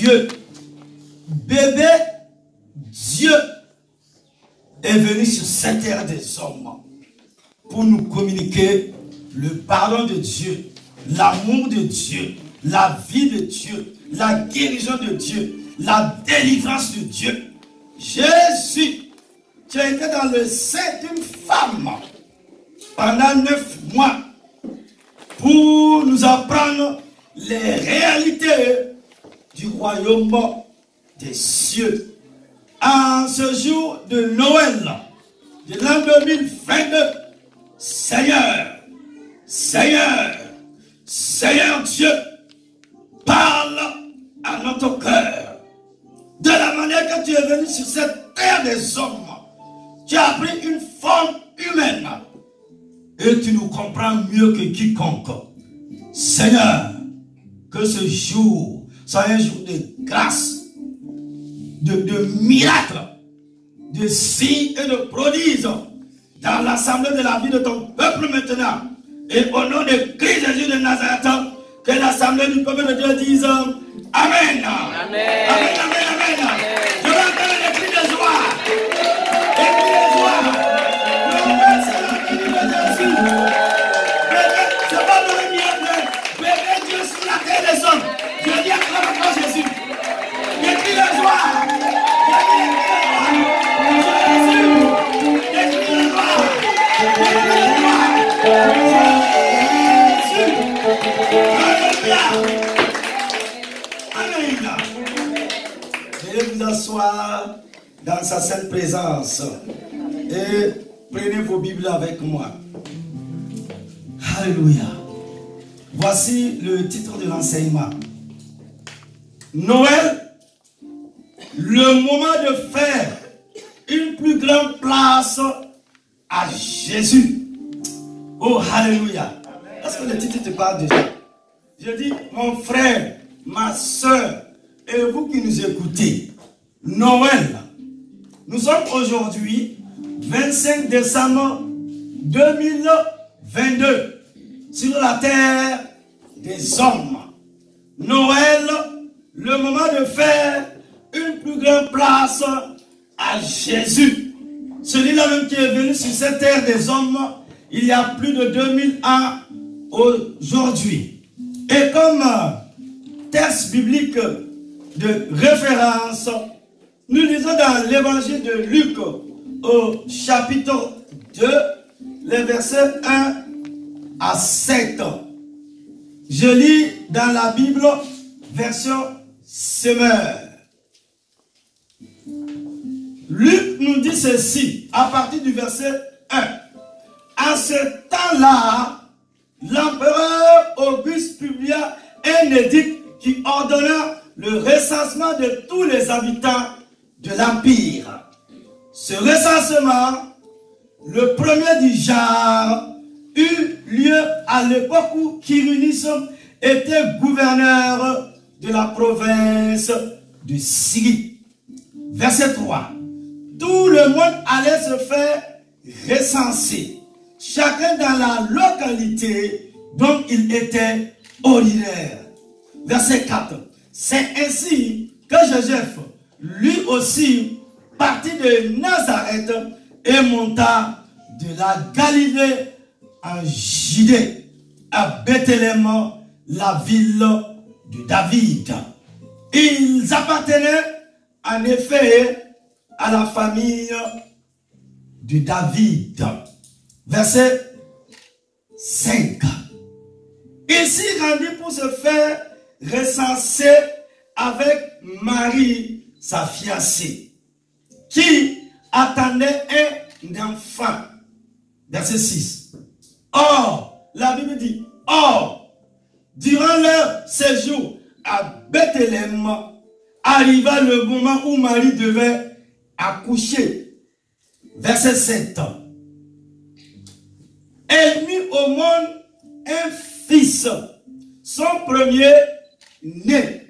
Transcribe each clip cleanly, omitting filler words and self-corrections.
Dieu, bébé Dieu est venu sur cette terre des hommes pour nous communiquer le pardon de Dieu, l'amour de Dieu, la vie de Dieu, la guérison de Dieu, la délivrance de Dieu. Jésus, tu as été dans le sein d'une femme pendant 9 mois pour nous apprendre les réalités du royaume des cieux. En ce jour de Noël, de l'an 2022, Seigneur, Seigneur, Seigneur Dieu, parle à notre cœur. De la manière que tu es venu sur cette terre des hommes, tu as pris une forme humaine et tu nous comprends mieux que quiconque. Seigneur, que ce jour soit un jour de grâce, de miracles, de signes et de prodiges dans l'assemblée de la vie de ton peuple maintenant. Et au nom de Christ Jésus de Nazareth, que l'assemblée du peuple de Dieu dise Amen. Amen. Amen, amen, amen. Je vais entendre les cris de joie. Les cris de joie. Noël, c'est la vie de Jésus. C'est pas le miracle. Bébé Dieu sur la terre des hommes. Je dis acclame encore Jésus. Les cris de joie. Les cris de joie. Jésus. Les cris de joie. Les cris de joie. Veuillez vous asseoir dans sa sainte présence et prenez vos Bibles avec moi. Alléluia. Voici le titre de l'enseignement. Noël, le moment de faire une plus grande place à Jésus. Oh, alléluia. Est-ce que le titre te parle déjà? Je dis, mon frère, ma soeur, et vous qui nous écoutez, Noël. Nous sommes aujourd'hui 25 décembre 2022 sur la terre des hommes. Noël, le moment de faire une plus grande place à Jésus. Celui-là même qui est venu sur cette terre des hommes il y a plus de 2000 ans aujourd'hui. Et comme texte biblique de référence, nous lisons dans l'évangile de Luc au chapitre 2, les versets 1 à 7. Je lis dans la Bible version Semeur. Luc nous dit ceci à partir du verset 1. À ce temps-là, l'empereur Auguste publia un édit qui ordonna le recensement de tous les habitants de l'Empire. Ce recensement, le premier du genre, eut lieu à l'époque où Quirinus était gouverneur de la province de Syrie. Verset 3. Tout le monde allait se faire recenser, chacun dans la localité dont il était originaire. Verset 4. C'est ainsi que Joseph, lui aussi, partit de Nazareth et monta de la Galilée en Judée, à Bethléem, la ville de David. Ils appartenaient en effet à la famille de David. Verset 5. Il s'y rendit pour se faire recenser avec Marie, sa fiancée, qui attendait un enfant. Verset 6. Or, la Bible dit, or, durant leur séjour à Bethléem, arriva le moment où Marie devait accoucher. Verset 7. Elle mit au monde un fils, son premier né.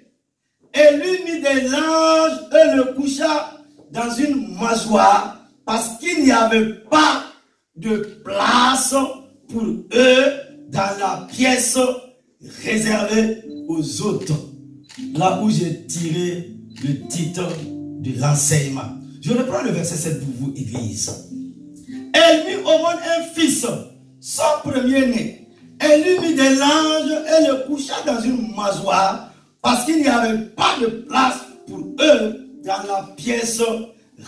Elle lui mit des linges et le coucha dans une mangeoire parce qu'il n'y avait pas de place pour eux dans la pièce réservée aux autres. là où j'ai tiré le titre de l'enseignement. Je reprends le verset 7 pour vous, Église. Elle mit au monde un fils, son premier-né. Elle lui mit des langes et le coucha dans une masoire parce qu'il n'y avait pas de place pour eux dans la pièce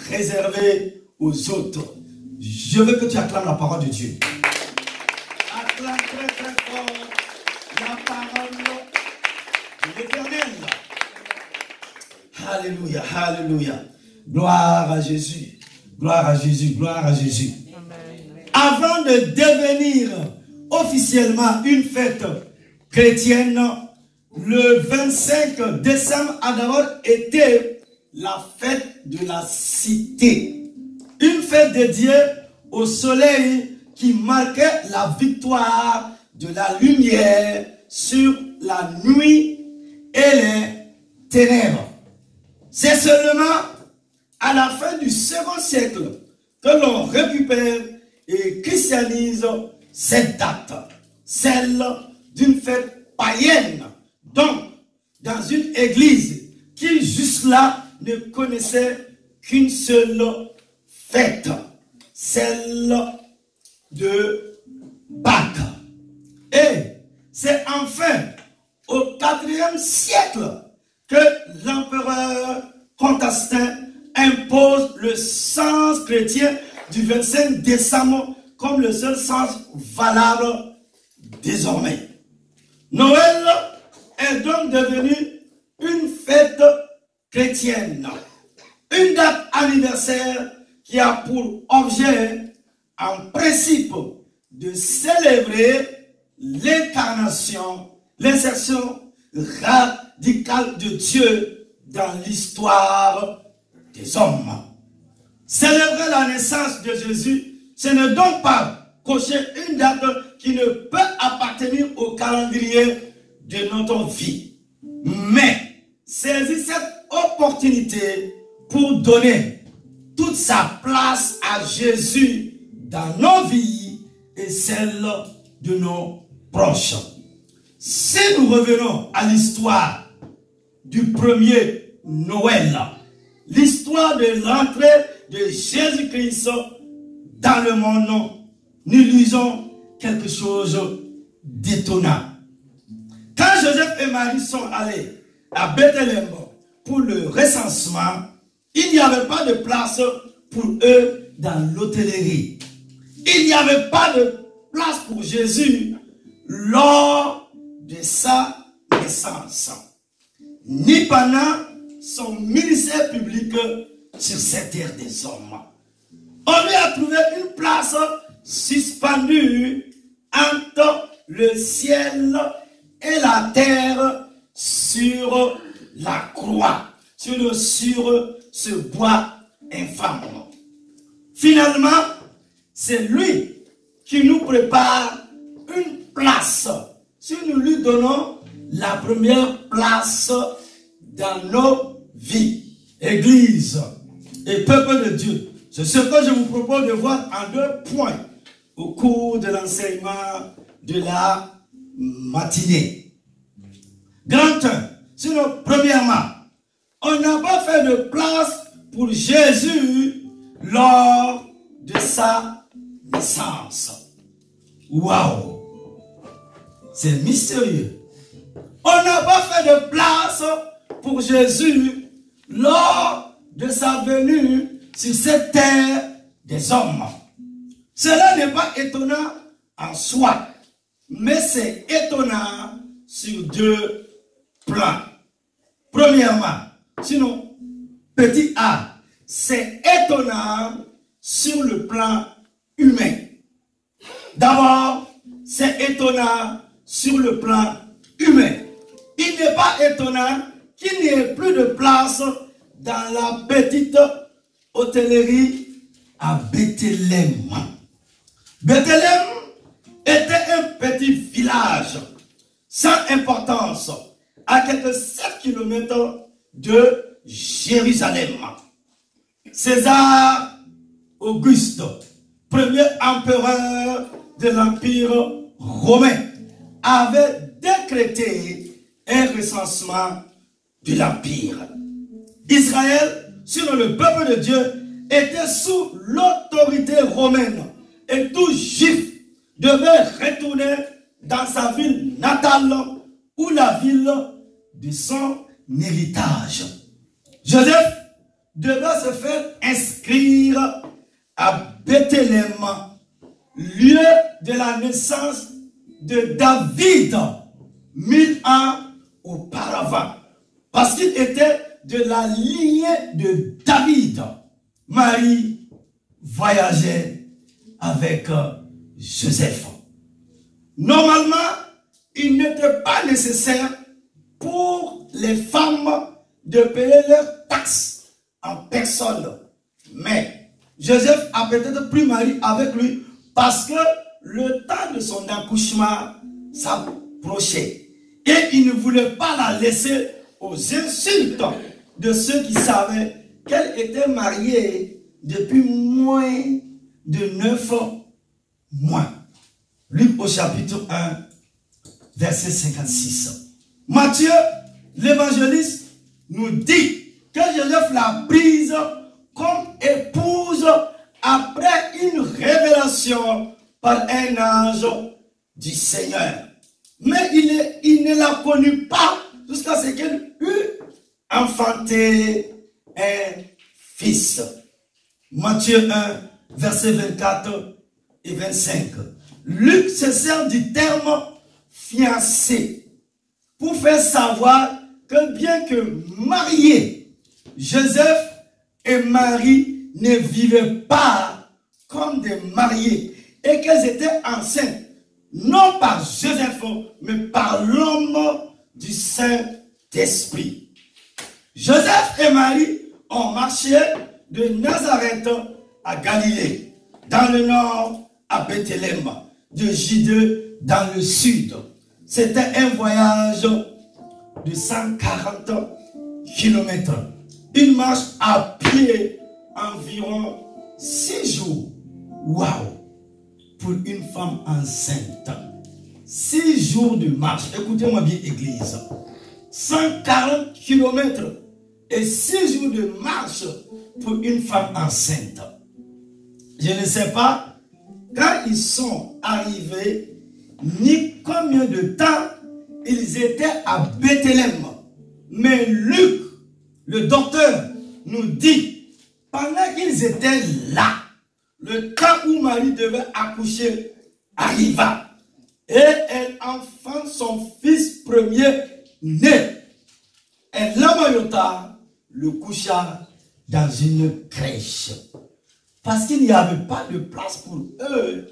réservée aux autres. Je veux que tu acclames la parole de Dieu. Acclame très très fort la parole de l'Éternel. Alléluia, alléluia. Gloire à Jésus. Gloire à Jésus, gloire à Jésus. Avant de devenir officiellement une fête chrétienne, le 25 décembre a d'abord été la fête de la cité. Une fête dédiée au soleil qui marquait la victoire de la lumière sur la nuit et les ténèbres. C'est seulement à la fin du second siècle que l'on récupère et christianise cette date, celle d'une fête païenne, donc dans une église qui jusque-là ne connaissait qu'une seule fête, celle de Pâques. Et c'est enfin au IVe siècle que l'empereur Constantin impose le sens chrétien du 25 décembre comme le seul sens valable désormais. Noël est donc devenu une fête chrétienne, une date anniversaire qui a pour objet, en principe, de célébrer l'incarnation, l'insertion radicale de Dieu dans l'histoire des hommes. Célébrer la naissance de Jésus, ce n'est donc pas cocher une date qui ne peut appartenir au calendrier de notre vie, mais saisir cette opportunité pour donner toute sa place à Jésus dans nos vies et celle de nos proches. Si nous revenons à l'histoire du premier Noël, l'histoire de l'entrée de Jésus-Christ dans le monde, nous lisons quelque chose d'étonnant. Quand Joseph et Marie sont allés à Bethléem pour le recensement, il n'y avait pas de place pour eux dans l'hôtellerie. Il n'y avait pas de place pour Jésus lors de sa naissance, ni pendant son ministère public sur cette terre des hommes. On lui a trouvé une place suspendue entre le ciel et la terre sur la croix, sur ce bois infâme. Finalement, c'est lui qui nous prépare une place. Si nous lui donnons la première place dans nos vies, Église et peuple de Dieu, c'est ce que je vous propose de voir en 2 points au cours de l'enseignement de la matinée. Grand 1, sinon, premièrement, on n'a pas fait de place pour Jésus lors de sa naissance. Waouh! C'est mystérieux. On n'a pas fait de place pour Jésus lors de sa venue sur cette terre des hommes. Cela n'est pas étonnant en soi, mais c'est étonnant sur 2 plans. Premièrement, sinon, petit a, c'est étonnant sur le plan humain. D'abord, c'est étonnant sur le plan humain. Il n'est pas étonnant qu'il n'y ait plus de place dans la petite hôtellerie à Bethléem. Bethléem était un petit village sans importance à quelques 7 km de Jérusalem. César Auguste, premier empereur de l'Empire romain, avait décrété un recensement de l'Empire. Israël, sinon le peuple de Dieu, était sous l'autorité romaine. Et tout juif devait retourner dans sa ville natale ou la ville de son héritage. Joseph devait se faire inscrire à Bethléem, lieu de la naissance de David, 1000 ans auparavant. Parce qu'il était de la lignée de David. Marie voyageait avec Joseph. Normalement, il n'était pas nécessaire pour les femmes de payer leurs taxes en personne. Mais Joseph a peut-être pris Marie avec lui parce que le temps de son accouchement s'approchait. Et il ne voulait pas la laisser aux insultes de ceux qui savaient qu'elle était mariée depuis moins de 9 mois. Luc au chapitre 1, verset 56. Matthieu, l'évangéliste, nous dit que Joseph l'a prise comme épouse après une révélation par un ange du Seigneur. Mais il ne la connut pas jusqu'à ce qu'elle eût enfanté un fils. Matthieu 1, verset 24 et 25. Luc se sert du terme fiancé pour faire savoir que bien que mariés, Joseph et Marie ne vivaient pas comme des mariés et qu'elles étaient enceintes, non par Joseph, mais par l'homme du Saint-Esprit. Joseph et Marie ont marché de Nazareth à Galilée, dans le nord à Bethléem, de Judée dans le sud. C'était un voyage de 140 km. Une marche à pied environ 6 jours. Waouh! Pour une femme enceinte. 6 jours de marche. Écoutez-moi bien, église. 140 km et 6 jours de marche pour une femme enceinte. Je ne sais pas quand ils sont arrivés, ni combien de temps ils étaient à Bethléem. Mais Luc, le docteur, nous dit, pendant qu'ils étaient là, le temps où Marie devait accoucher arriva. Et elle enfante son fils premier né. Elle l'amaillota, le coucha dans une crèche. Parce qu'il n'y avait pas de place pour eux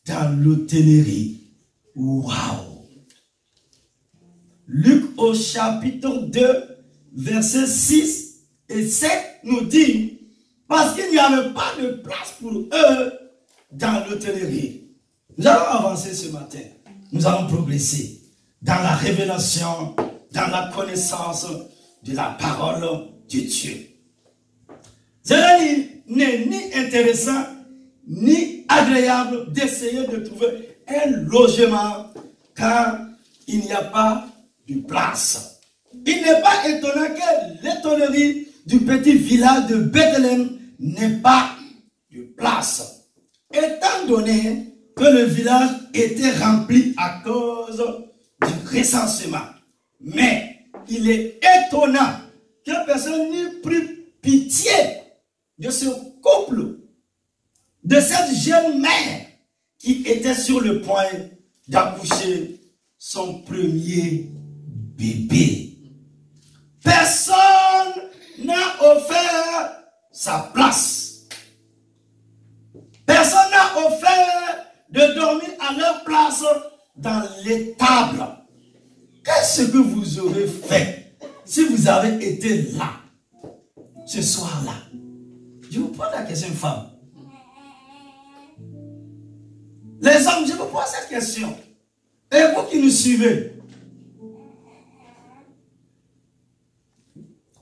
dans l'hôtellerie. Waouh! Luc au chapitre 2, versets 6 et 7 nous dit, parce qu'il n'y avait pas de place pour eux dans l'hôtellerie. Nous allons avancer ce matin. Nous allons progresser dans la révélation, dans la connaissance de la parole de Dieu. Cela n'est ni intéressant, ni agréable d'essayer de trouver un logement quand il n'y a pas de place. Il n'est pas étonnant que l'hôtellerie du petit village de Bethléem n'ait pas de place. Étant donné que le village était rempli à cause du recensement. Mais il est étonnant que personne n'ait pris pitié de ce couple, de cette jeune mère qui était sur le point d'accoucher son premier bébé. Personne n'a offert sa place. Personne n'a offert de dormir à leur place dans l'étable. Qu'est-ce que vous aurez fait si vous avez été là, ce soir-là? Je vous pose la question, femme. Les hommes, je vous pose cette question. Et vous qui nous suivez,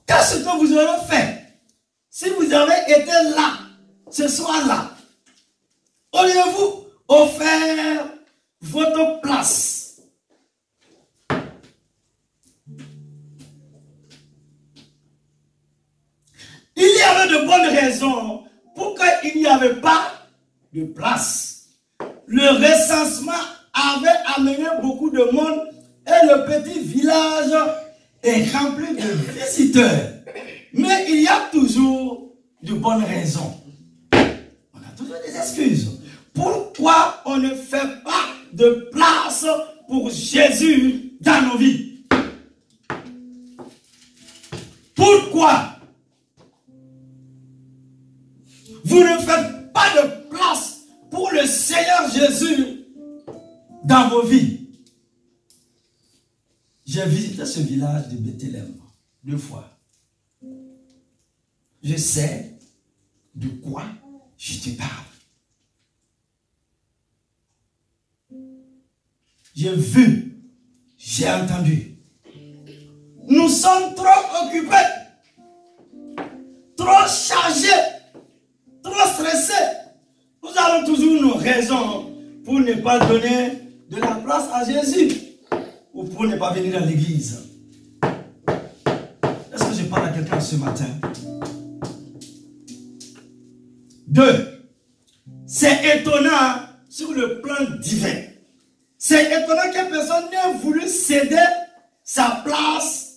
qu'est-ce que vous aurez fait si vous avez été là, ce soir-là? Auriez-vous offert votre place? de bonnes raisons pourquoi il n'y avait pas de place. Le recensement avait amené beaucoup de monde et le petit village est rempli de visiteurs. Mais il y a toujours de bonnes raisons. On a toujours des excuses. Pourquoi on ne fait pas de place pour Jésus dans nos vies? Pourquoi vous ne faites pas de place pour le Seigneur Jésus dans vos vies? J'ai visité ce village de Bethléem 2 fois. Je sais de quoi je te parle. J'ai vu, j'ai entendu. Nous sommes trop occupés, trop chargés, trop stressés. Nous avons toujours nos raisons pour ne pas donner de la place à Jésus ou pour ne pas venir à l'église. Est-ce que je parle à quelqu'un ce matin? 2. C'est étonnant sur le plan divin. C'est étonnant que personne n'ait voulu céder sa place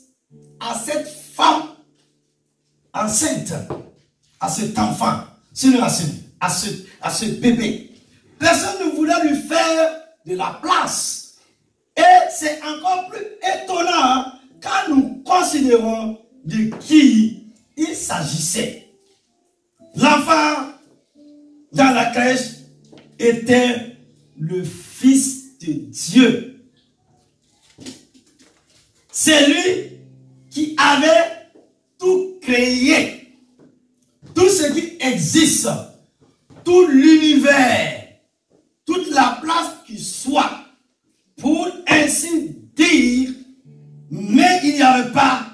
à cette femme enceinte, à cet enfant, sinon à ce bébé. Personne ne voulait lui faire de la place. Et c'est encore plus étonnant quand nous considérons de qui il s'agissait. L'enfant dans la crèche était le Fils de Dieu. C'est lui qui avait tout créé, tout ce qui existe, tout l'univers, toute la place qui soit, pour ainsi dire, mais il n'y avait pas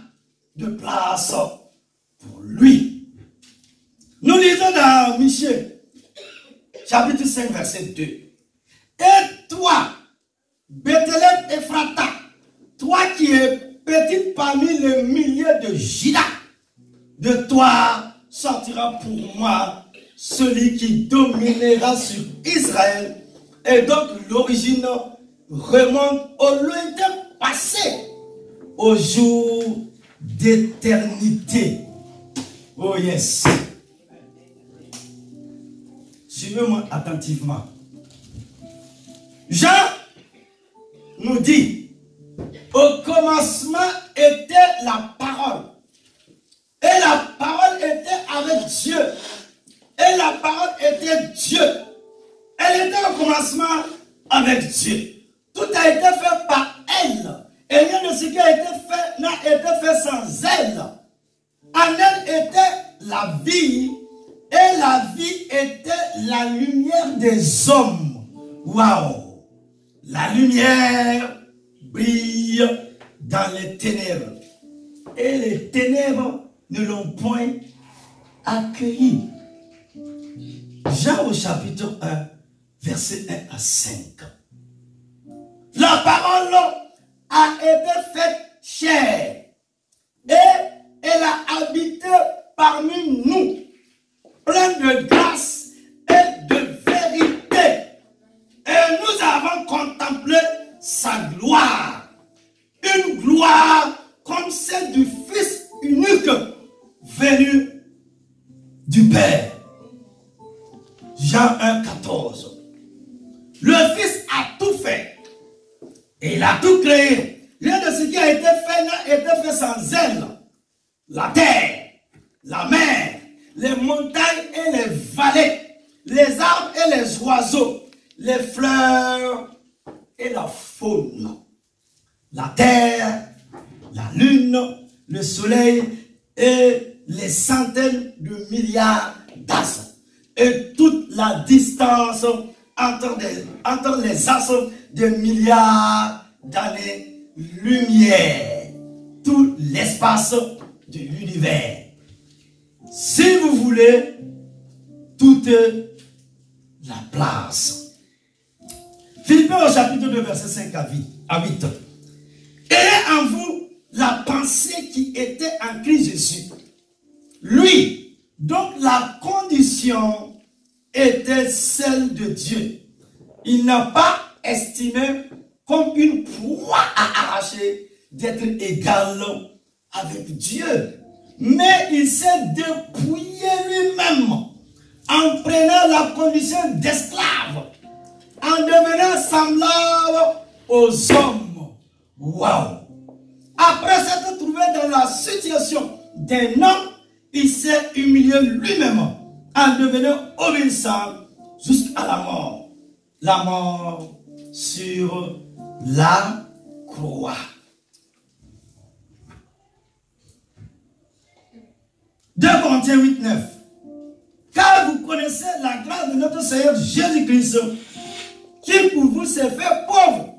de place pour lui. Nous lisons dans Michée, chapitre 5, verset 2. Et toi, Bethléem Ephrata, toi qui es petite parmi les milliers de Juda, de toi sortira pour moi celui qui dominera sur Israël. Et donc l'origine remonte au lointain passé, au jour d'éternité. Oh yes. Suivez-moi attentivement. Jean nous dit, au commencement était la parole. Et la parole était avec Dieu. Et la parole était Dieu. Elle était au commencement avec Dieu. Tout a été fait par elle. Et rien de ce qui a été fait n'a été fait sans elle. En elle était la vie. Et la vie était la lumière des hommes. Waouh! La lumière brille dans les ténèbres. Et les ténèbres ne l'ont point accueilli. Jean au chapitre 1, verset 1 à 5. La parole a été faite chair. Et elle a habité parmi nous, pleine de grâce et de vérité. Et nous avons contemplé sa gloire. Une gloire comme celle du Fils unique venu du Père. Jean 1, 14. Le Fils a tout fait. Et il a tout créé. Rien de ce qui a été fait n'a été fait sans elle. La terre, la mer, les montagnes et les vallées, les arbres et les oiseaux, les fleurs et la faune. La terre, la lune, le soleil et les centaines de milliards d'astres. Et toute la distance entre les astres de milliards d'années-lumière. Tout l'espace de l'univers. Si vous voulez, toute la place. Philippiens au chapitre 2, verset 5 à 8. Ayez en vous la pensée qui était en Christ Jésus. Lui, Donc la condition était celle de Dieu. Il n'a pas estimé comme une proie à arracher d'être égal avec Dieu. Mais il s'est dépouillé lui-même en prenant la condition d'esclave, en devenant semblable aux hommes. Waouh! Après s'être trouvé dans la situation d'un homme, il s'est humilié lui-même en devenant obéissant jusqu'à la mort. La mort sur la croix. 2 Corinthiens 8, 9. Car vous connaissez la grâce de notre Seigneur Jésus-Christ, qui pour vous s'est fait pauvre,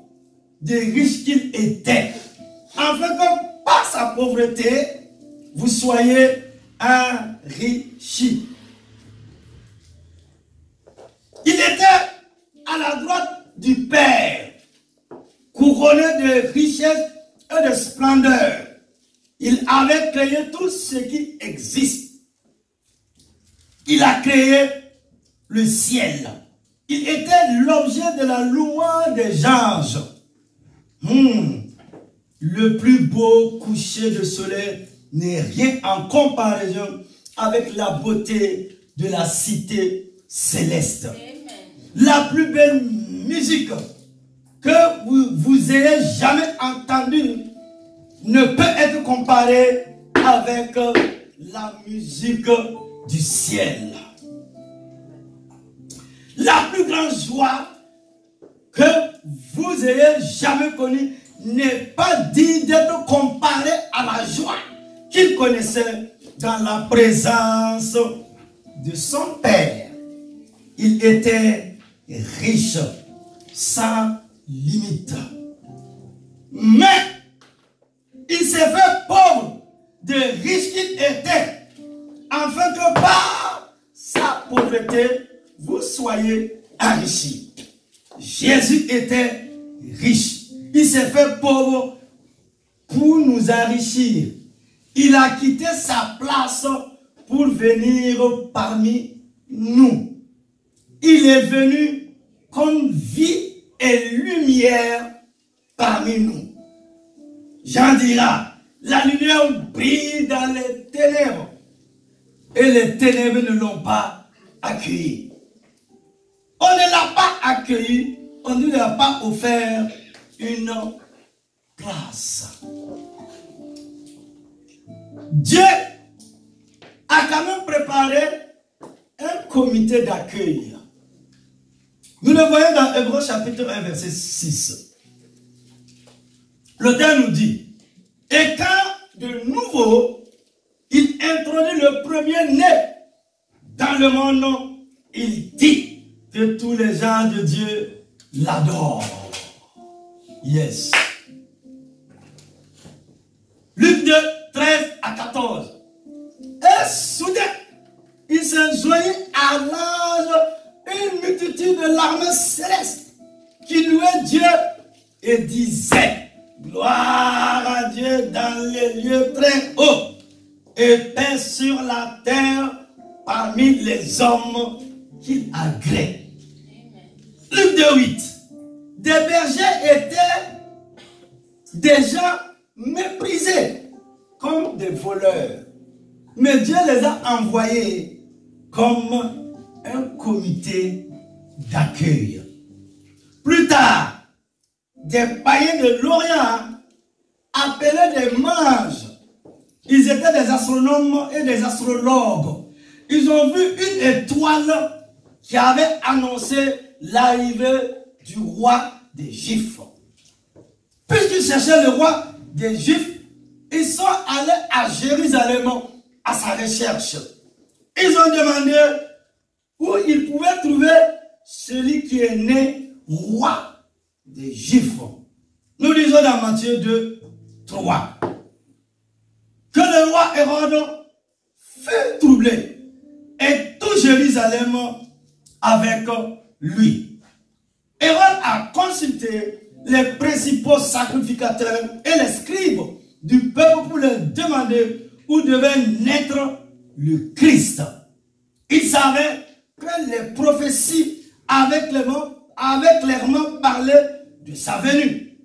des riches qu'il était, afin que par sa pauvreté, vous soyez enrichis. Il était à la droite du Père, couronné de richesses et de splendeur. Il avait créé tout ce qui existe. Il a créé le ciel. Il était l'objet de la louange des anges. Le plus beau coucher de soleil n'est rien en comparaison avec la beauté de la cité céleste. La plus belle musique que vous ayez jamais entendue ne peut être comparée avec la musique du ciel. La plus grande joie que vous ayez jamais connue n'est pas dit d'être comparée à la joie qu'il connaissait dans la présence de son Père. Il était riche, sans limite. Mais il s'est fait pauvre de riche qu'il était, afin que par sa pauvreté, vous soyez enrichis. Jésus était riche. Il s'est fait pauvre pour nous enrichir. Il a quitté sa place pour venir parmi nous. Il est venu comme vie et lumière parmi nous. Jean dira, la lumière brille dans les ténèbres et les ténèbres ne l'ont pas accueilli. On ne l'a pas accueilli, on ne lui a pas offert une place. Dieu a quand même préparé un comité d'accueil. Nous le voyons dans Hébreux chapitre 1 verset 6. L'auteur nous dit, et quand de nouveau, il introduit le premier-né dans le monde, il dit que tous les gens de Dieu l'adorent. Yes. Luc 2, 13 à 14. Et soudain, il se joignit à l'ange une multitude de l'armée céleste qui louait Dieu et disait, gloire à Dieu dans les lieux très hauts et paix sur la terre parmi les hommes qu'il agrée. Luc 2, 8. Des bergers étaient déjà méprisés comme des voleurs. Mais Dieu les a envoyés comme un comité d'accueil. Plus tard, des païens de l'Orient appelés des mages. Ils étaient des astronomes et des astrologues. Ils ont vu une étoile qui avait annoncé l'arrivée du roi des Juifs. Puisqu'ils cherchaient le roi des Juifs, ils sont allés à Jérusalem à sa recherche. Ils ont demandé où ils pouvaient trouver celui qui est né roi des Juifs. Nous lisons dans Matthieu 2, 3. Que le roi Hérode fut troublé et tout Jérusalem avec lui. Hérode a consulté les principaux sacrificateurs et les scribes du peuple pour leur demander où devait naître le Christ. Il savait que les prophéties avaient clairement parlé de sa venue.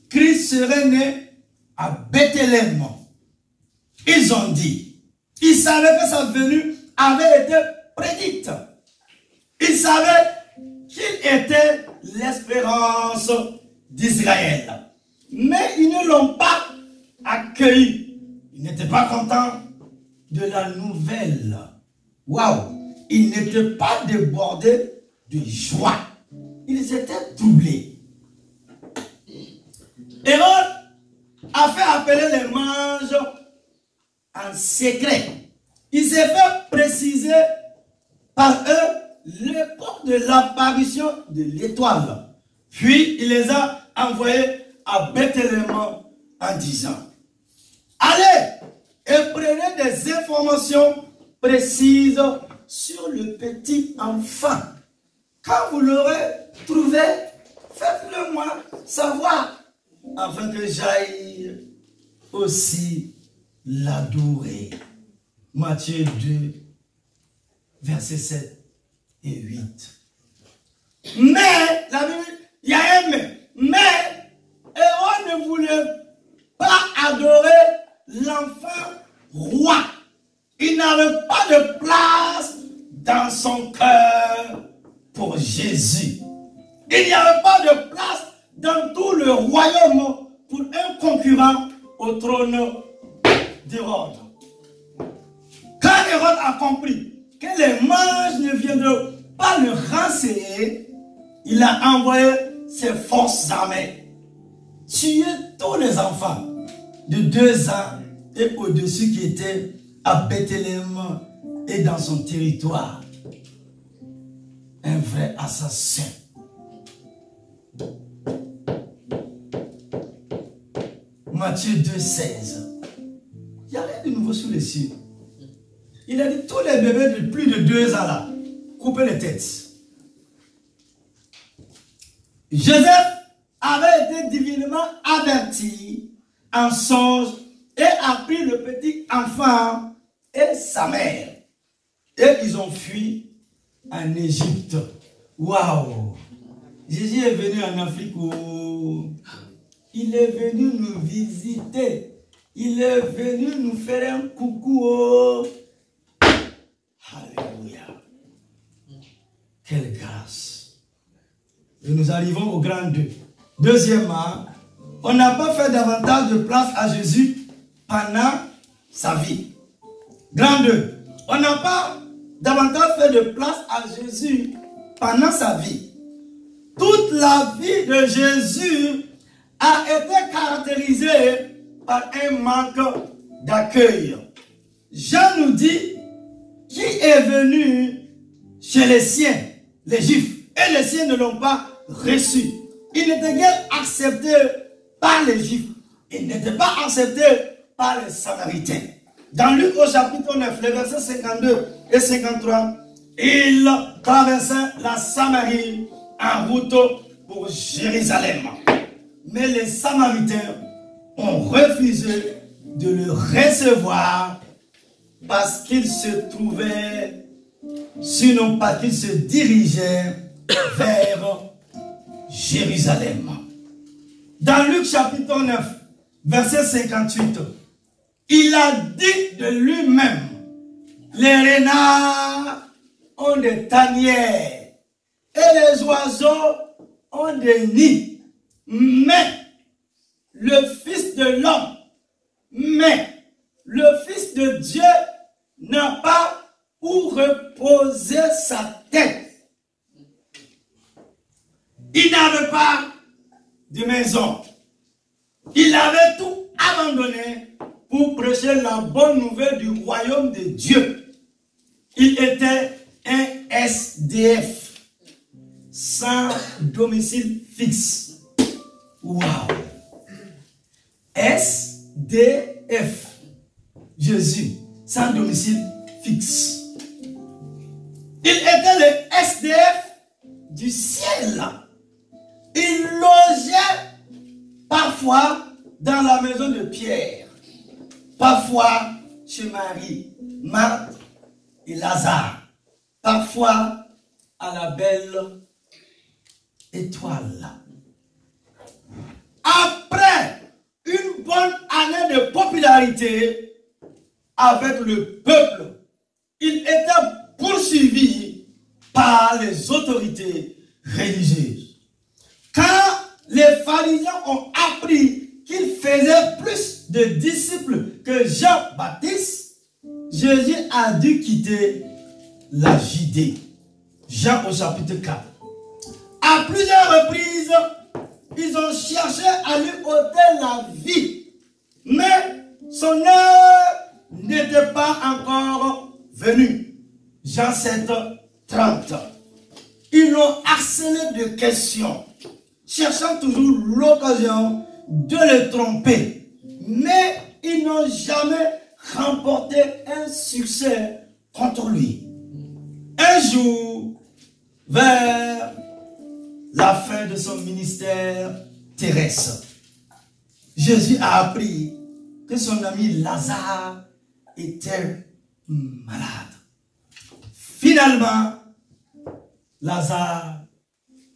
Christ serait né à Bethléem. Ils ont dit, ils savaient que sa venue avait été prédite. Ils savaient qu'il était l'espérance d'Israël. Mais ils ne l'ont pas accueilli. Ils n'étaient pas contents de la nouvelle. Waouh! Ils n'étaient pas débordés de joie. Ils étaient troublés. Hérode a fait appeler les mages en secret. Il s'est fait préciser par eux l'époque de l'apparition de l'étoile. Puis il les a envoyés à Bethléem en disant, allez et prenez des informations précises sur le petit enfant. Quand vous l'aurez trouvé, faites-le moi savoir, afin que j'aille aussi l'adorer. Matthieu 2, versets 7 et 8. Mais, la Bible, il y a un mais Hérode ne voulait pas adorer l'enfant roi. Il n'avait pas de place dans son cœur pour Jésus. Il n'y avait pas de place dans tout le royaume pour un concurrent au trône d'Hérode. Quand Hérode a compris que les mages ne viendraient pas le renseigner, il a envoyé ses forces armées tuer tous les enfants de 2 ans et au-dessus qui étaient à Bethléem et dans son territoire. Un vrai assassin. Matthieu 2, 16. Il n'y a rien de nouveau sous les cieux. Il a dit tous les bébés de plus de 2 ans là, coupez les têtes. Joseph avait été divinement averti en songe et a pris le petit enfant et sa mère. Et ils ont fui en Égypte. Waouh! Jésus est venu en Afrique. Il est venu nous visiter. Il est venu nous faire un coucou. Alléluia. Quelle grâce. Et nous arrivons au grand 2. Deuxièmement, on n'a pas fait davantage de place à Jésus pendant sa vie. Grand 2. On n'a pas davantage fait de place à Jésus pendant sa vie. Toute la vie de Jésus a été caractérisée par un manque d'accueil. Jean nous dit qui est venu chez les siens, les Juifs, et les siens ne l'ont pas reçu. Il n'était guère accepté par les Juifs. Il n'était pas accepté par les Samaritains. Dans Luc au chapitre 9, les versets 52 et 53, il traversait la Samarie en route pour Jérusalem. Mais les Samaritains ont refusé de le recevoir parce qu'il se trouvait, sinon parce qu'il se dirigeait vers Jérusalem. Dans Luc chapitre 9, verset 58, il a dit de lui-même, les renards ont des tanières et les oiseaux ont des nids, mais le Fils de l'homme, le Fils de Dieu n'a pas où reposer sa tête. Il n'avait pas de maison. Il avait tout abandonné pour prêcher la bonne nouvelle du royaume de Dieu. Il était un SDF, sans domicile fixe. Waouh! SDF. Jésus, sans domicile fixe. Il était le SDF du ciel. Il logeait parfois dans la maison de Pierre, parfois chez Marie, Marthe et Lazare, parfois à la belle étoile. Après une bonne année de popularité avec le peuple, il était poursuivi par les autorités religieuses. Quand les pharisiens ont appris qu'il faisait plus de disciples que Jean-Baptiste, Jésus a dû quitter la Judée. Jean au chapitre 4. À plusieurs reprises, ils ont cherché à lui ôter la vie, mais son heure n'était pas encore venue. Jean 7, 30. Ils l'ont harcelé de questions, cherchant toujours l'occasion de le tromper. Mais ils n'ont jamais remporté un succès contre lui. Un jour, vers la fin de son ministère terrestre, Jésus a appris que son ami Lazare était malade. Finalement, Lazare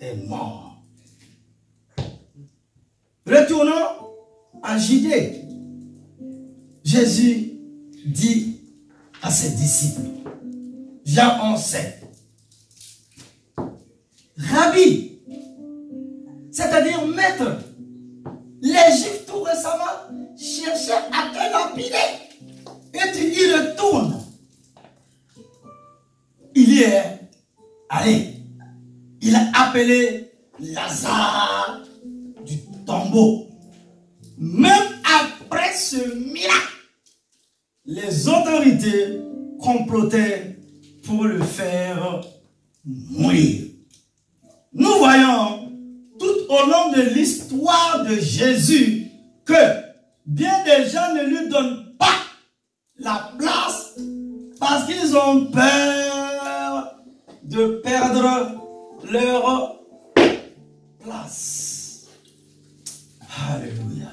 est mort. Retournons en Judée. Jésus dit à ses disciples, Jean 11:7, Rabbi, c'est-à-dire maître, les Juifs tout récemment cherchaient à te lapider et tu y retournes. Il y est allé. Il a appelé Lazare du tombeau. Même après ce miracle, les autorités complotaient pour le faire mourir. Nous voyons tout au long de l'histoire de Jésus que bien des gens ne lui donnent pas la place parce qu'ils ont peur de perdre leur place. Alléluia.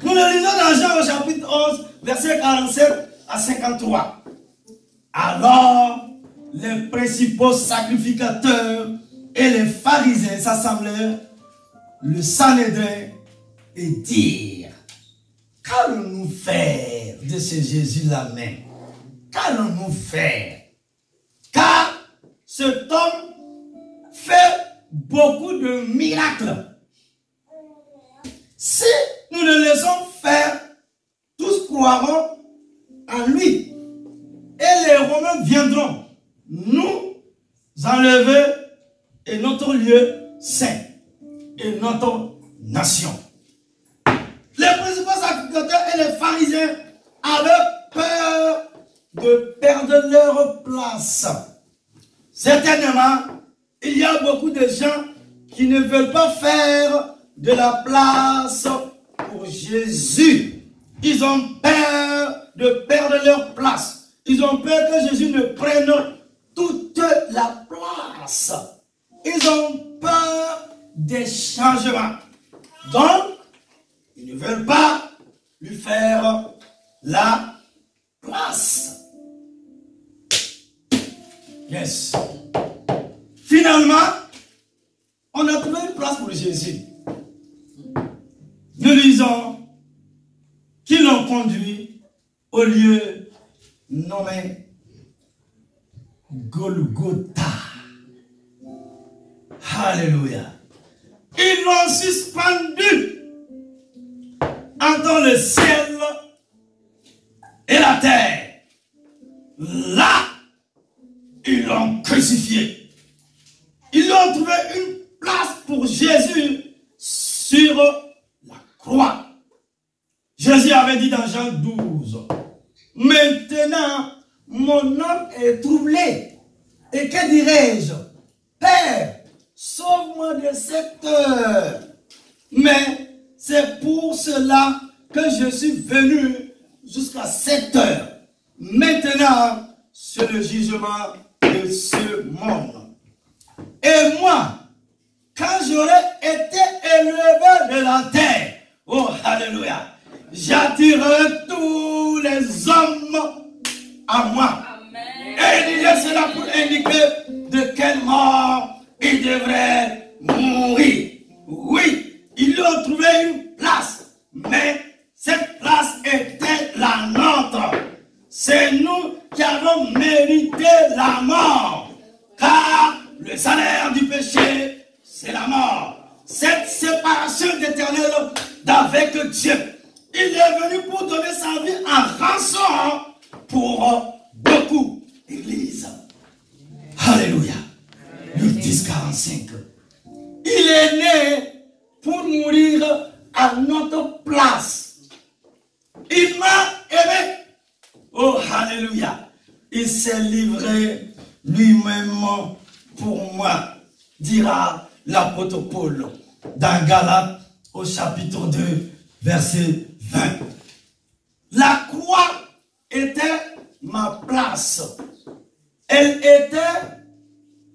Nous le lisons dans Jean au chapitre 11, versets 47 à 53. Alors, les principaux sacrificateurs et les pharisiens s'assemblèrent, le Sanhédrin, et dirent, qu'allons-nous faire de ce Jésus-là même? Qu'allons-nous faire? Car cet homme fait beaucoup de miracles. Si nous le laissons faire, tous croiront en lui. Et les Romains viendront nous enlever et notre lieu saint et notre nation. Les principaux sacrificateurs et les pharisiens avaient peur de perdre leur place. Certainement, il y a beaucoup de gens qui ne veulent pas faire de la place pour Jésus. Ils ont peur de perdre leur place. Ils ont peur que Jésus ne prenne toute la place. Ils ont peur des changements. Donc, ils ne veulent pas lui faire la place. Yes. Finalement, on a trouvé une place pour Jésus. Nous lisons qu'ils l'ont conduit au lieu nommé Golgotha. Alléluia. Ils l'ont suspendu entre le ciel et la terre. Là, ils l'ont crucifié. Ils ont trouvé une place pour Jésus sur la croix. Jésus avait dit dans Jean 12, maintenant, mon âme est troublée. Et que dirais-je? Père, sauve-moi de cette heure. Mais c'est pour cela que je suis venu jusqu'à cette heure. Maintenant, c'est le jugement de ce monde. Et moi, quand j'aurai été élevé de la terre, oh, alléluia, j'attirerai tous les hommes à moi. Amen. Et il disait cela pour indiquer de quelle mort il devrait mourir. Oui, ils lui ont trouvé une place, mais cette place était la nôtre. C'est nous qui avons mérité la mort, car le salaire du péché, c'est la mort. Cette séparation d'Éternel d'avec Dieu, il est venu pour donner sa vie en rançon pour beaucoup. Église. Alléluia. Luc 10, 45. Il est né pour mourir à notre place. Il m'a aimé. Oh, alléluia. Il s'est livré lui-même pour moi, dira l'apôtre Paul dans Galates au chapitre 2, verset 20. La croix était ma place. Elle était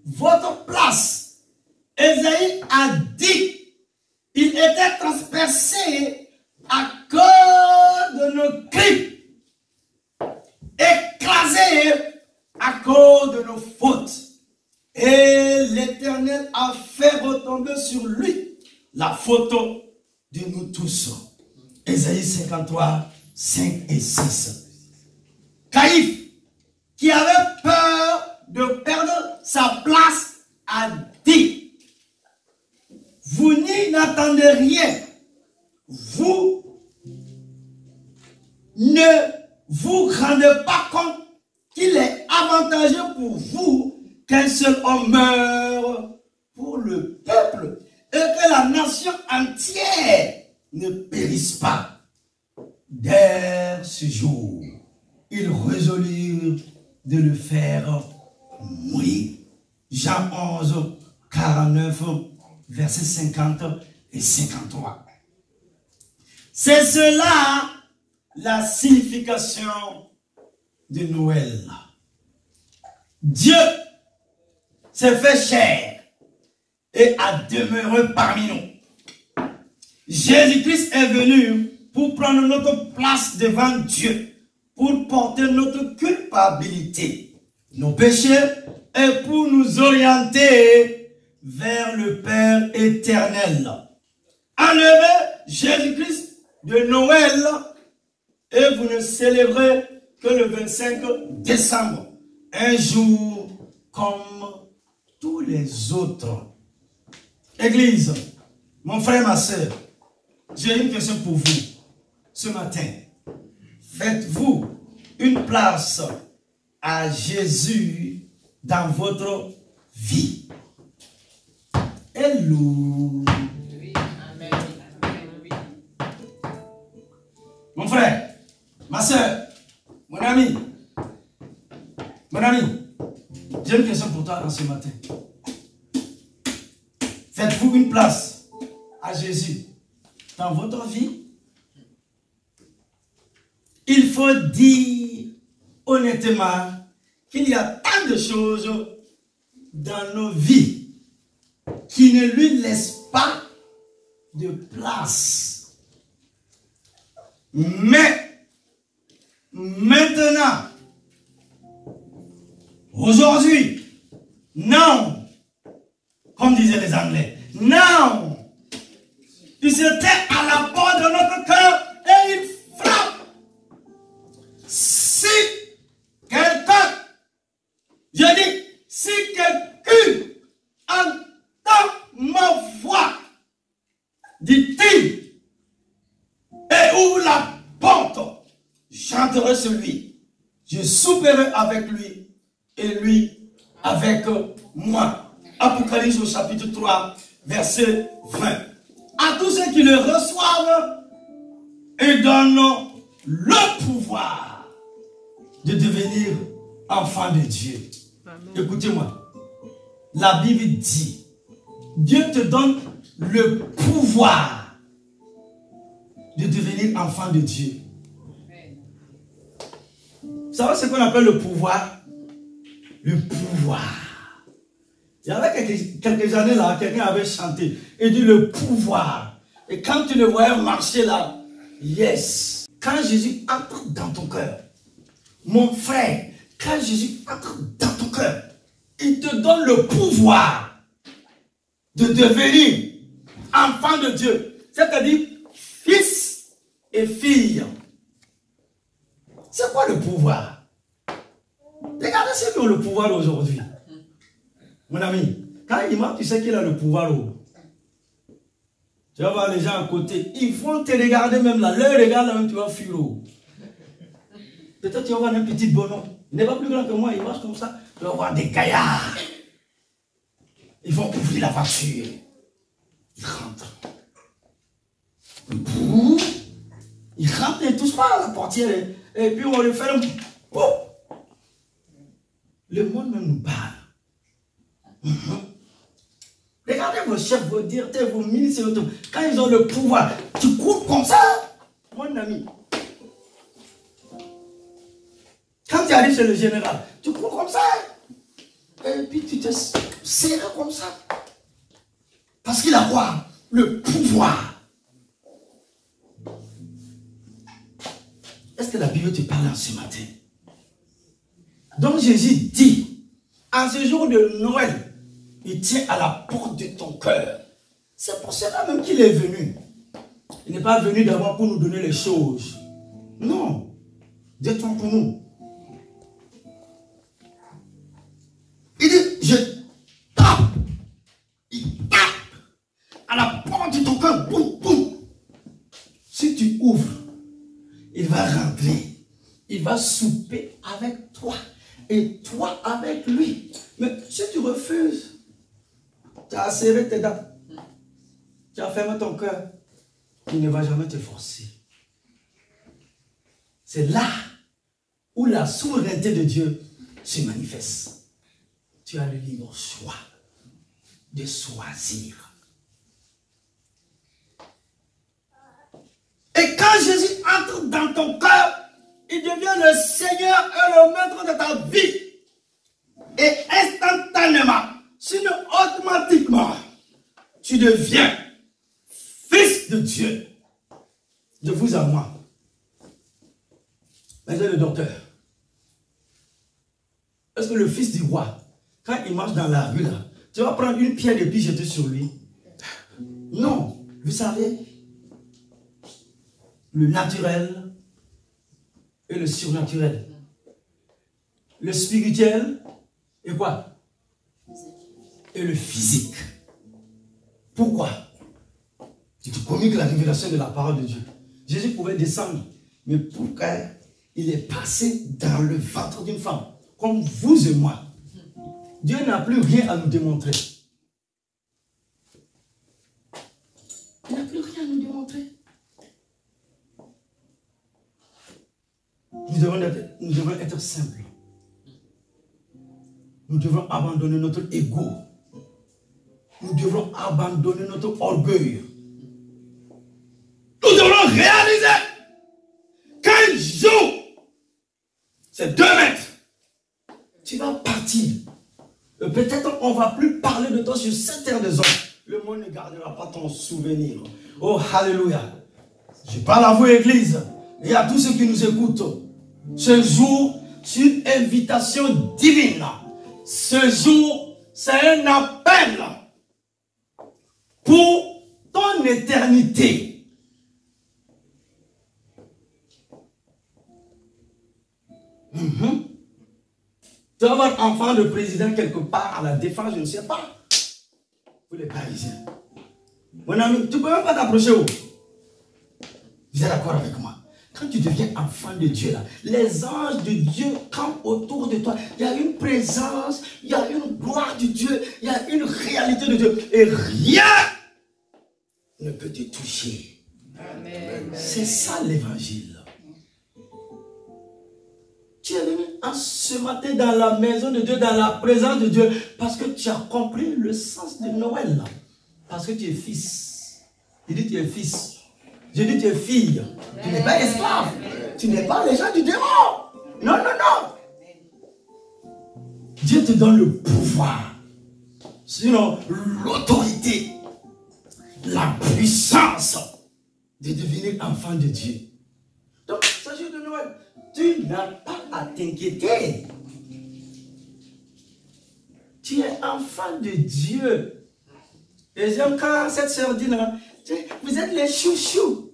votre place. Ésaïe a dit, il était transpercé à cause de nos crimes, écrasé à cause de nos fautes. Et l'Éternel a fait retomber sur lui la faute de nous tous. Ésaïe 53, 5 et 6. Caïphe, qui avait peur de perdre sa place, a dit, vous n'y n'attendez rien. Vous ne vous rendez pas compte qu'il est avantageux pour vous qu'un seul homme meure pour le peuple et que la nation entière ne périsse pas. Dès ce jour, ils résolurent de le faire mourir. Jean 11, 49, versets 50 et 53. C'est cela la signification de Noël. Dieu s'est fait chair et a demeuré parmi nous. Jésus-Christ est venu pour prendre notre place devant Dieu, pour porter notre culpabilité, nos péchés, et pour nous orienter vers le Père éternel. Enlevez Jésus-Christ de Noël et vous ne célébrez que le 25 décembre, un jour comme tous les autres. Église, mon frère, ma soeur, j'ai une question pour vous ce matin. Faites-vous une place à Jésus dans votre vie? Hello. Oui, amen. Mon frère, ma soeur, mon ami, j'ai une question pour toi dans ce matin. Faites-vous une place à Jésus dans votre vie? Il faut dire honnêtement qu'il y a tant de choses dans nos vies qui ne lui laissent pas de place. Mais maintenant, aujourd'hui, non, comme disaient les Anglais, non, il se tait à la porte de notre cœur et il frappe. Si quelqu'un, je dis, si quelqu'un entend ma voix, dit-il, et ouvre la porte, j'entrerai sur lui, je souperai avec lui et lui avec moi. Apocalypse au chapitre 3, verset 20. À tous ceux qui le reçoivent, il donne le pouvoir de devenir enfant de Dieu. Écoutez-moi, la Bible dit, Dieu te donne le pouvoir de devenir enfant de Dieu. Vous savez ce qu'on appelle le pouvoir? Le pouvoir. Il y avait quelques années là, quelqu'un avait chanté et dit le pouvoir. Et quand tu le voyais marcher là, yes. Quand Jésus entre dans ton cœur, mon frère, quand Jésus entre dans ton cœur, il te donne le pouvoir de devenir enfant de Dieu. C'est-à-dire fils et fille. C'est quoi le pouvoir? Regardez ceux qui ont le pouvoir aujourd'hui. Mon ami, quand il marche, tu sais qu'il a le pouvoir. Tu vas voir les gens à côté. Ils vont te regarder même là. Leur regard là même, tu vas fuir. Peut-être tu vas voir un petit bonhomme. Il n'est pas plus grand que moi. Il marche comme ça. Tu vas voir des gaillards. Ils vont ouvrir la voiture. Ils rentrent. Ils rentrent et touchent pas à la portière. Et puis on le fait un... Oh. Le monde même nous parle. Regardez vos chefs, vos directeurs, vos ministres, quand ils ont le pouvoir, tu cours comme ça, mon ami. Quand tu arrives chez le général, tu cours comme ça. Et puis tu te serres comme ça. Parce qu'il a quoi? Le pouvoir. Est-ce que la Bible te parle en ce matin? Donc Jésus dit, en ce jour de Noël, il tient à la porte de ton cœur. C'est pour cela même qu'il est venu. Il n'est pas venu d'abord pour nous donner les choses. Non. Dieu tombe pour nous. Il dit, je tape. Il tape à la porte de ton cœur. Boum, boum. Si tu ouvres, il va rentrer. Il va souper avec toi. Et toi avec lui. Mais si tu refuses, tu as serré tes dents, tu as fermé ton cœur, il ne va jamais te forcer. C'est là où la souveraineté de Dieu se manifeste. Tu as le libre choix de choisir. Et quand Jésus entre dans ton cœur, il devient le Seigneur et le maître de ta vie. Et instantanément, sinon automatiquement, tu deviens fils de Dieu. De vous à moi. Monsieur le docteur, est-ce que le fils du roi, quand il marche dans la rue là, tu vas prendre une pierre et puis jeter sur lui? Non. Vous savez, le naturel et le surnaturel. Le spirituel et quoi? Et le physique. Pourquoi? Tu te communiques la révélation de la parole de Dieu. Jésus pouvait descendre, mais pourquoi il est passé dans le ventre d'une femme, comme vous et moi? Dieu n'a plus rien à nous démontrer. Il n'a plus rien à nous démontrer. Nous devons être simples. Nous devons abandonner notre ego. Nous devons abandonner notre orgueil. Nous devons réaliser qu'un jour, c'est 2 mètres. Tu vas partir. Peut-être on ne va plus parler de toi sur cette terre des hommes. Le monde ne gardera pas ton souvenir. Oh, alléluia. Je parle à vous, Église, et à tous ceux qui nous écoutent. Ce jour, c'est une invitation divine. Ce jour, c'est un appel pour ton éternité. Tu vas avoir enfant de président quelque part à la défense, je ne sais pas. Pour les Parisiens. Mon ami, tu ne peux même pas t'approcher où? Vous êtes d'accord avec moi? Quand tu deviens enfant de Dieu, là, les anges de Dieu campent autour de toi. Il y a une présence, il y a une gloire de Dieu, il y a une réalité de Dieu. Et rien ne peut te toucher. C'est ça l'évangile. Tu es venu ce matin dans la maison de Dieu, dans la présence de Dieu, parce que tu as compris le sens de Noël. Là. Parce que tu es fils. Il dit tu es fils. Je dis tu es fille. Tu n'es pas esclave. Tu n'es pas les gens du démon. Non, non, non. Dieu te donne le pouvoir. Sinon, l'autorité, la puissance de devenir enfant de Dieu. Donc, ce jour de Noël, tu n'as pas à à t'inquiéter. Tu es enfant de Dieu. Et j'aime quand cette sœur dit, non, vous êtes les chouchous.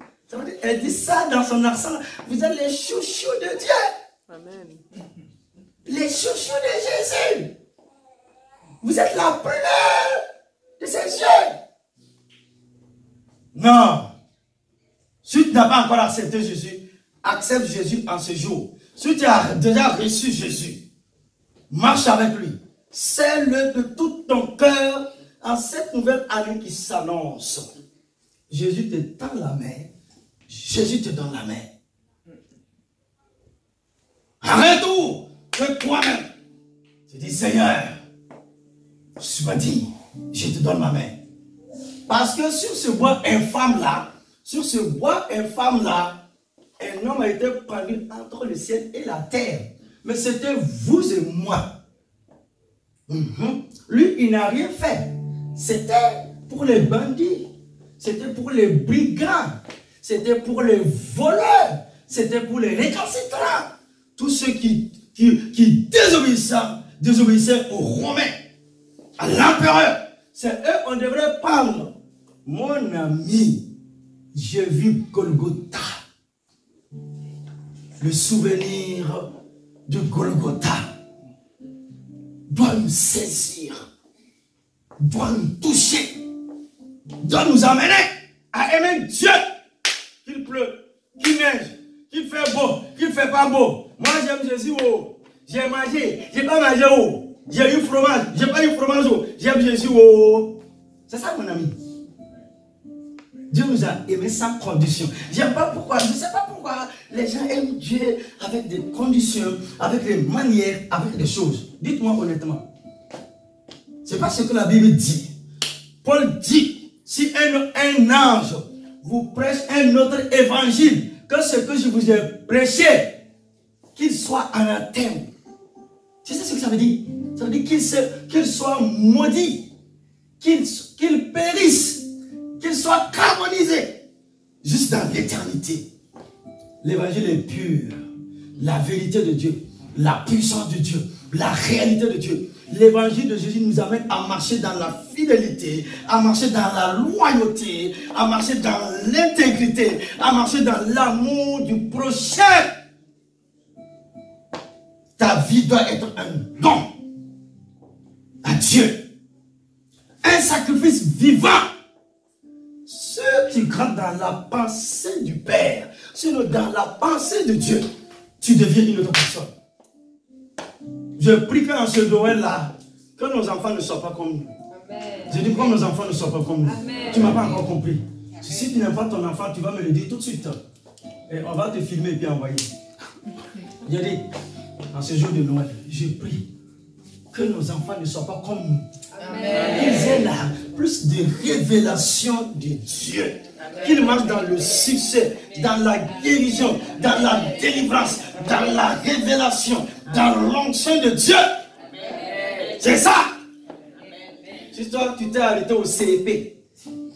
Elle dit ça dans son accent. Vous êtes les chouchous de Dieu. Amen. Les chouchous de Jésus. Vous êtes la première de ses yeux. Non. Si tu n'as pas encore accepté Jésus, accepte Jésus en ce jour. Si tu as déjà reçu Jésus, marche avec lui. Sers-le de tout ton cœur en cette nouvelle année qui s'annonce. Jésus te tend la main. Jésus te donne la main. En retour de toi-même, tu dis, Seigneur, tu m'as dit, je te donne ma main. Parce que sur ce bois infâme-là, un homme a été pendu entre le ciel et la terre. Mais c'était vous et moi. Lui, il n'a rien fait. C'était pour les bandits. C'était pour les brigands. C'était pour les voleurs. C'était pour les récalcitrants. Tous ceux qui désobéissaient aux Romains, à l'empereur. C'est eux qu'on devrait prendre. Mon ami, j'ai vu Golgotha. Le souvenir de Golgotha doit nous saisir, doit nous toucher, doit nous amener à aimer Dieu. Qu'il pleut, qu'il neige, qu'il fait beau, qu'il fait pas beau. Moi j'aime Jésus, oh. J'ai mangé, j'ai pas mangé, oh. J'ai eu fromage, j'ai pas eu fromage, oh. J'aime Jésus, oh. C'est ça mon ami. Dieu nous a aimés sans condition. J'aime pas pourquoi, je ne sais pas pourquoi les gens aiment Dieu avec des conditions, avec des manières, avec des choses. Dites-moi honnêtement. C'est pas ce que la Bible dit. Paul dit, si un ange vous prêche un autre évangile que ce que je vous ai prêché, qu'il soit anathème. Tu sais ce que ça veut dire? Ça veut dire qu'il soit maudit, qu'il périsse, qu'il soit carbonisé, juste dans l'éternité. L'évangile est pur. La vérité de Dieu, la puissance de Dieu, la réalité de Dieu. L'évangile de Jésus nous amène à marcher dans la fidélité, à marcher dans la loyauté, à marcher dans l'intégrité, à marcher dans l'amour du prochain. Ta vie doit être un don à Dieu. Un sacrifice vivant. Ceux qui grandent dans la pensée du Père, sinon dans la pensée de Dieu, tu deviens une autre personne. Je prie qu'en ce Noël-là, que nos enfants ne soient pas comme nous. Amen. Je dis que nos enfants ne soient pas comme nous. Amen. Tu ne m'as pas encore compris. Amen. Si tu n'aimes pas ton enfant, tu vas me le dire tout de suite. Et on va te filmer et puis envoyer. Je dis, en ce jour de Noël, je prie que nos enfants ne soient pas comme nous. Qu'ils aient plus de révélation de Dieu. Qu'ils marchent dans le succès, dans la guérison, dans la délivrance, dans la révélation, dans l'onction de Dieu. C'est ça. Si toi, tu t'es arrêté au CEP,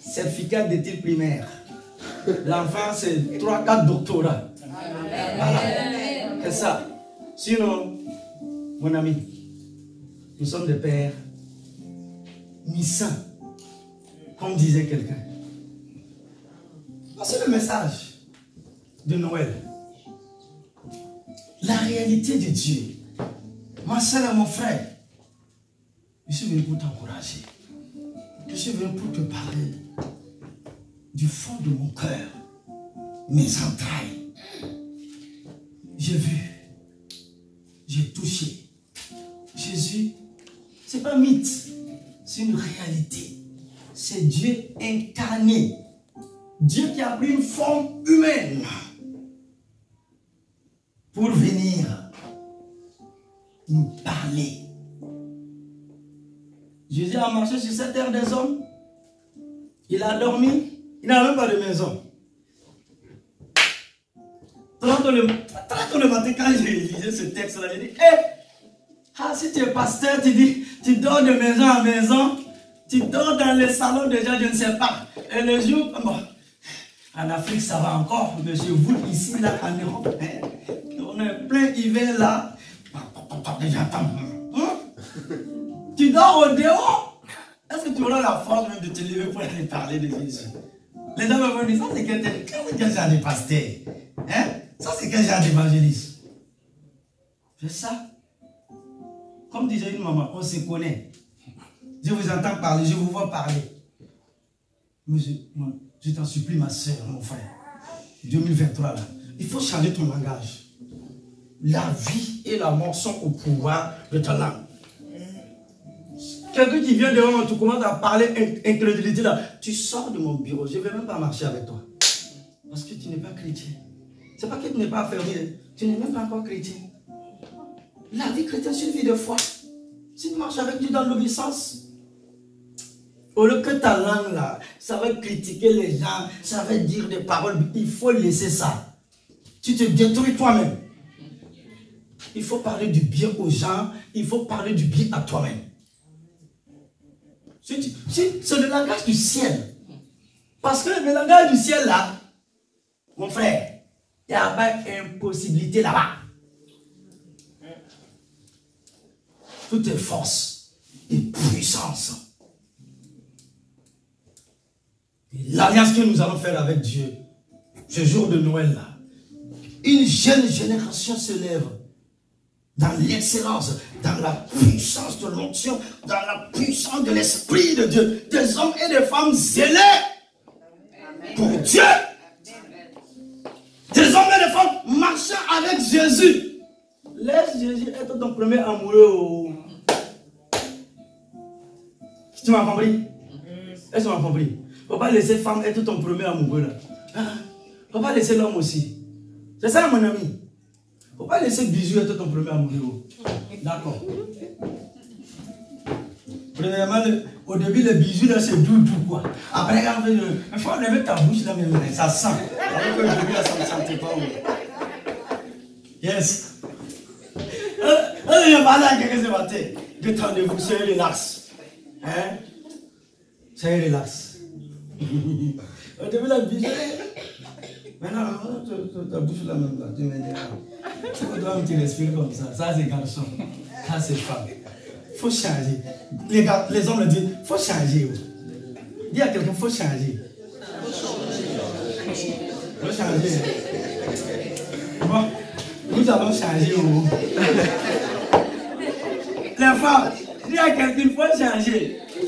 certificat d'études primaires, l'enfant, c'est 3-4 doctorats. Voilà. C'est ça. Sinon, mon ami, nous sommes des pères mi-saints, comme disait quelqu'un. C'est le message de Noël. La réalité de Dieu. Ma soeur et mon frère, je suis venu pour t'encourager. Je suis venu pour te parler du fond de mon cœur, mes entrailles. J'ai vu, j'ai touché. Jésus, ce n'est pas un mythe, c'est une réalité. C'est Dieu incarné. Dieu qui a pris une forme humaine pour venir nous parler. Jésus a marché sur cette terre des hommes. Il a dormi. Il n'a même pas de maison. 30 ans le matin, quand je lisais ce texte-là, j'ai dit, si tu es pasteur, tu dors de maison en maison, tu dors dans les salons des gens, je ne sais pas. Et le jour, bon, en Afrique, ça va encore, mais je vous ici, là, en Europe, on On est plein hiver là. Tu dors au dehors. Est-ce que tu auras la force même de te lever pour aller parler de Jésus? Les gens vont dire, ça c'est quel genre de pasteur? Hein? Ça c'est quel genre d'évangéliste? C'est ça. Comme disait une maman, on se connaît. Je vous entends parler, je vous vois parler. Mais je t'en supplie, ma soeur, mon frère. 2023 là, il faut changer ton langage. La vie et la mort sont au pouvoir de ta langue. Quelqu'un qui vient devant moi, tu commences à parler incrédulité là. Tu sors de mon bureau, je ne vais même pas marcher avec toi. Parce que tu n'es pas chrétien. Ce n'est pas que tu n'es pas fermier, tu n'es même pas encore chrétien. La vie chrétienne, c'est une vie de foi. Si tu marches avec Dieu dans l'obéissance, au lieu que ta langue là, ça va critiquer les gens, ça va dire des paroles, il faut laisser ça. Tu te détruis toi-même. Il faut parler du bien aux gens, il faut parler du bien à toi-même. C'est le langage du ciel. Parce que le langage du ciel là, mon frère, il n'y a pas d'impossibilité là-bas. Tout est force et puissance. L'alliance que nous allons faire avec Dieu, ce jour de Noël là, une jeune génération se lève dans l'excellence, dans la puissance de l'onction, dans la puissance de l'Esprit de Dieu, des hommes et des femmes zélés pour Dieu, des hommes et des femmes marchant avec Jésus. Laisse Jésus être ton premier amoureux. Tu m'as compris? Est-ce que tu m'as compris? Il ne faut pas laisser femme être ton premier amoureux là. Il ne faut pas laisser l'homme aussi. C'est ça mon ami. Il ne faut pas laisser bisou être ton premier amoureux. D'accord. Premièrement, au début, le bisou là c'est doux quoi. Après, quand il faut lever ta bouche là, mais ça sent. Alors que le début là, ça ne sentait pas. Yes. Je parle à quelqu'un ce matin. Détendez-vous, soyez relax. Hein? Soyez relax. Au début, la bisou. Maintenant, ta bouche là même là, tu me dis. Tu respires comme ça. Ça c'est garçon. Ça c'est femme. Il faut changer. Les hommes le disent, il faut changer. Dis à quelqu'un, il faut changer. Il faut changer. Bon, nous allons changer. Les femmes, dis à quelqu'un, il faut changer. Il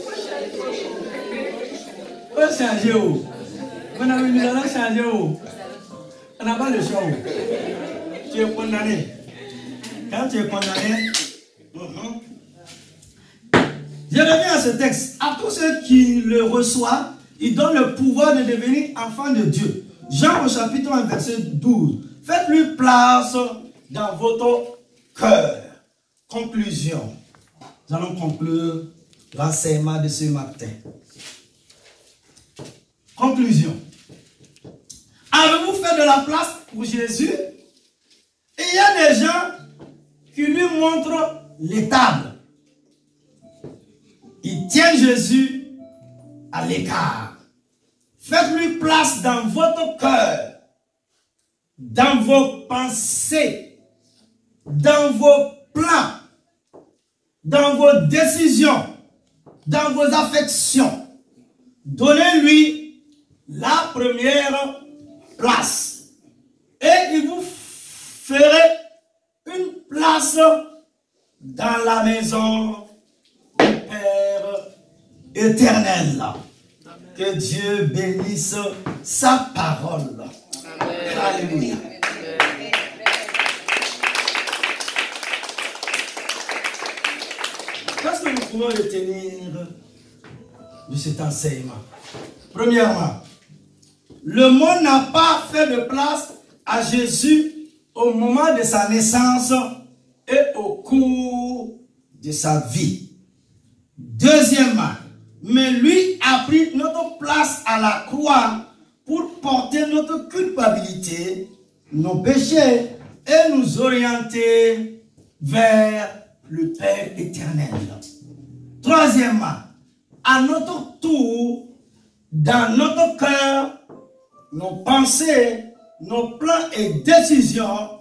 faut changer. Nous allons changer. On n'a pas le choix. Tu es condamné. Quand tu es condamné, je reviens à ce texte. À tous ceux qui le reçoivent, il donne le pouvoir de devenir enfant de Dieu. Jean au chapitre 1, verset 12. Faites-lui place dans votre cœur. Conclusion. Nous allons conclure l'enseignement de ce matin. Conclusion. Avez-vous fait de la place pour Jésus? Et il y a des gens qui lui montrent l'étable. Ils tiennent Jésus à l'écart. Faites-lui place dans votre cœur, dans vos pensées, dans vos plans, dans vos décisions, dans vos affections. Donnez-lui la première place. Et il vous ferait une place dans la maison du Père éternel. Que Dieu bénisse sa parole. Amen. Alléluia. Qu'est-ce que nous pouvons retenir de cet enseignement? Premièrement, le monde n'a pas fait de place à Jésus au moment de sa naissance et au cours de sa vie. Deuxièmement, mais lui a pris notre place à la croix pour porter notre culpabilité, nos péchés et nous orienter vers le Père éternel. Troisièmement, à notre tour, dans notre cœur, nos pensées, nos plans et décisions,